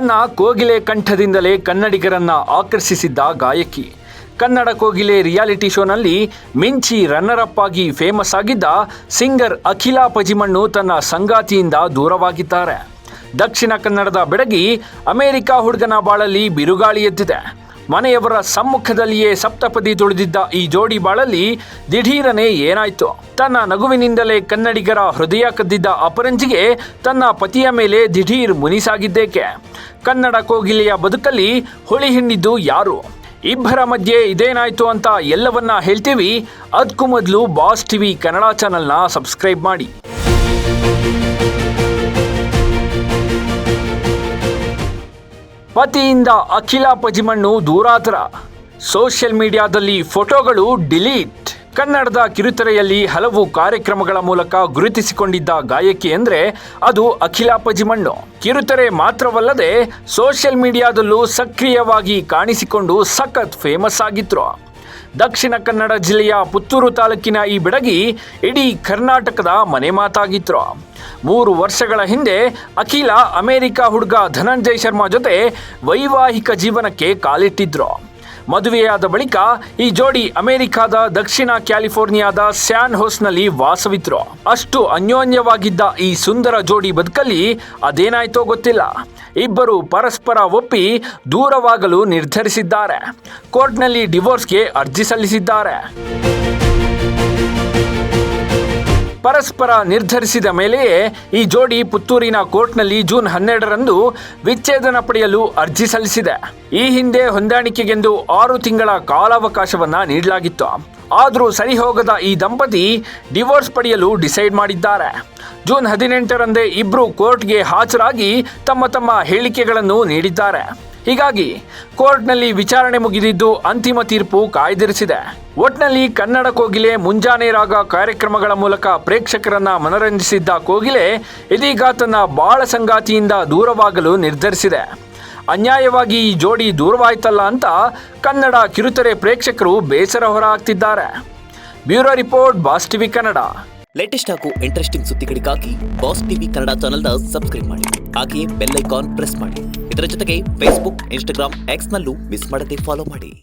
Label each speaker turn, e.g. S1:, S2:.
S1: ತನ್ನ ಕೋಗಿಲೆ ಕಂಠದಿಂದಲೇ ಕನ್ನಡಿಗರನ್ನ ಆಕರ್ಷಿಸಿದ್ದ ಗಾಯಕಿ. ಕನ್ನಡ ಕೋಗಿಲೆ ರಿಯಾಲಿಟಿ ಶೋನಲ್ಲಿ ಮಿಂಚಿ ರನ್ನರ್ ಅಪ್ ಆಗಿ ಫೇಮಸ್ ಆಗಿದ್ದ ಸಿಂಗರ್ ಅಖಿಲಾ ಪಜಿಮಣ್ಣು ತನ್ನ ಸಂಗಾತಿಯಿಂದ ದೂರವಾಗಿದ್ದಾರೆ. ದಕ್ಷಿಣ ಕನ್ನಡದ ಬೆಡಗಿ ಅಮೆರಿಕ ಹುಡುಗನ ಬಾಳಲ್ಲಿ ಬಿರುಗಾಳಿ ಎದ್ದಿದೆ. ಮನೆಯವರ ಸಮ್ಮುಖದಲ್ಲಿಯೇ ಸಪ್ತಪದಿ ತುಳಿದಿದ್ದ ಈ ಜೋಡಿ ಬಾಳಲ್ಲಿ ದಿಢೀರನೆ ಏನಾಯ್ತು? ತನ್ನ ನಗುವಿನಿಂದಲೇ ಕನ್ನಡಿಗರ ಹೃದಯ ಕದ್ದಿದ್ದ ಅಪರಂಜಿಗೆ ತನ್ನ ಪತಿಯ ಮೇಲೆ ದಿಢೀರ್ ಮುನಿಸಾಗಿದ್ದೇಕೆ? ಕನ್ನಡ ಕೋಗಿಲೆಯ ಬದುಕಲ್ಲಿ ಹುಳಿ ಹಿಂಡಿದ್ದು ಯಾರು? ಇಬ್ಬರ ಮಧ್ಯೆ ಇದೇನಾಯ್ತು ಅಂತ ಎಲ್ಲವನ್ನ ಹೇಳ್ತೀವಿ. ಅದಕ್ಕೂ ಮೊದಲು ಬಾಸ್ ಟಿವಿ ಕನ್ನಡ ಚಾನೆಲ್ನ ಸಬ್ಸ್ಕ್ರೈಬ್ ಮಾಡಿ. ಪತಿಯಿಂದ ಅಖಿಲಾ ಪಜಿಮಣ್ಣು ದೂರಾತರ. ಸೋಷಿಯಲ್ ಮೀಡಿಯಾದಲ್ಲಿ ಫೋಟೋಗಳು ಡಿಲೀಟ್. ಕನ್ನಡದ ಕಿರುತೆರೆಯಲ್ಲಿ ಹಲವು ಕಾರ್ಯಕ್ರಮಗಳ ಮೂಲಕ ಗುರುತಿಸಿಕೊಂಡಿದ್ದ ಗಾಯಕಿ ಅಂದರೆ ಅದು ಅಖಿಲಾ ಪಜಿಮಣ್ಣು. ಕಿರುತೆರೆ ಮಾತ್ರವಲ್ಲದೆ ಸೋಷಿಯಲ್ ಮೀಡಿಯಾದಲ್ಲೂ ಸಕ್ರಿಯವಾಗಿ ಕಾಣಿಸಿಕೊಂಡು ಸಖತ್ ಫೇಮಸ್ ಆಗಿದ್ರು. ದಕ್ಷಿಣ ಕನ್ನಡ ಜಿಲ್ಲೆಯ ಪುತ್ತೂರು ತಾಲೂಕಿನ ಈ ಬೆಡಗಿ ಇಡೀ ಕರ್ನಾಟಕದ ಮನೆ ಮಾತಾಗಿದ್ರು. 3 ವರ್ಷಗಳ ಹಿಂದೆ ಅಖಿಲಾ ಅಮೆರಿಕ ಹುಡುಗ ಧನಂಜಯ್ ಶರ್ಮಾ ಜೊತೆ ವೈವಾಹಿಕ ಜೀವನಕ್ಕೆ ಕಾಲಿಟ್ಟಿದ್ರು. ಮದುವೆಯಾದ ಬಳಿಕ ಈ ಜೋಡಿ ಅಮೆರಿಕಾದ ದಕ್ಷಿಣ ಕ್ಯಾಲಿಫೋರ್ನಿಯಾದ ಸ್ಯಾನ್ ಹೋಸ್ನಲ್ಲಿ ವಾಸವಿದ್ರು. ಅಷ್ಟು ಅನ್ಯೋನ್ಯವಾಗಿದ್ದ ಈ ಸುಂದರ ಜೋಡಿ ಬದುಕಲ್ಲಿ ಅದೇನಾಯ್ತೋ ಗೊತ್ತಿಲ್ಲ. ಇಬ್ಬರು ಪರಸ್ಪರ ಒಪ್ಪಿ ದೂರವಾಗಲು ನಿರ್ಧರಿಸಿದ್ದಾರೆ. ಕೋರ್ಟ್ನಲ್ಲಿ ಡಿವೋರ್ಸ್ಗೆ ಅರ್ಜಿ ಸಲ್ಲಿಸಿದ್ದಾರೆ. ಪರಸ್ಪರ ನಿರ್ಧರಿಸಿದ ಮೇಲೆಯೇ ಈ ಜೋಡಿ ಪುತ್ತೂರಿನ ಕೋರ್ಟ್ನಲ್ಲಿ ಜೂನ್ 12ರಂದು ವಿಚ್ಛೇದನ ಪಡೆಯಲು ಅರ್ಜಿ ಸಲ್ಲಿಸಿದೆ. ಈ ಹಿಂದೆ ಹೊಂದಾಣಿಕೆಗೆಂದು 6 ತಿಂಗಳ ಕಾಲಾವಕಾಶವನ್ನ ನೀಡಲಾಗಿತ್ತು. ಆದರೂ ಸರಿ ಹೋಗದ ಈ ದಂಪತಿ ಡಿವೋರ್ಸ್ ಪಡೆಯಲು ಡಿಸೈಡ್ ಮಾಡಿದ್ದಾರೆ. ಜೂನ್ 18ರಂದೇ ಇಬ್ಬರು ಕೋರ್ಟ್ಗೆ ಹಾಜರಾಗಿ ತಮ್ಮ ಹೇಳಿಕೆಗಳನ್ನು ನೀಡಿದ್ದಾರೆ. ಹೀಗಾಗಿ ಕೋರ್ಟ್ನಲ್ಲಿ ವಿಚಾರಣೆ ಮುಗಿದಿದ್ದು ಅಂತಿಮ ತೀರ್ಪು ಕಾಯ್ದಿರಿಸಿದೆ. ಒಟ್ನಲ್ಲಿ ಕನ್ನಡ ಕೋಗಿಲೆ ಮುಂಜಾನೆ ರಾಗ ಕಾರ್ಯಕ್ರಮಗಳ ಮೂಲಕ ಪ್ರೇಕ್ಷಕರನ್ನ ಮನರಂಜಿಸಿದ್ದ ಕೋಗಿಲೆ ಇದೀಗ ತನ್ನ ಬಾಳ ಸಂಗಾತಿಯಿಂದ ದೂರವಾಗಲು ನಿರ್ಧರಿಸಿದೆ. ಅನ್ಯಾಯವಾಗಿ ಈ ಜೋಡಿ ದೂರವಾಯ್ತಲ್ಲ ಅಂತ ಕನ್ನಡ ಕಿರುತೆರೆ ಪ್ರೇಕ್ಷಕರು ಬೇಸರ ಹೊರಹಾಕ್ತಿದ್ದಾರೆ. Bureau report, boss TV Kannada.
S2: Latest ಹಾಗೂ ಇಂಟ್ರೆಸ್ಟಿಂಗ್ ಸುದ್ದಿಗಳಿಗಾಗಿ ಬಾಸ್ ಟಿವಿ ಕನ್ನಡ ಚಾನೆಲ್ನ ಸಬ್ಸ್ಕ್ರೈಬ್ ಮಾಡಿ. ಹಾಗೆಯೇ ಬೆಲ್ ಐಕಾನ್ ಪ್ರೆಸ್ ಮಾಡಿ. ಇದರ ಜೊತೆಗೆ ಫೇಸ್ಬುಕ್, ಇನ್ಸ್ಟಾಗ್ರಾಮ್, ಎಕ್ಸ್ನಲ್ಲೂ ಮಿಸ್ ಮಾಡದೆ ಫಾಲೋ ಮಾಡಿ.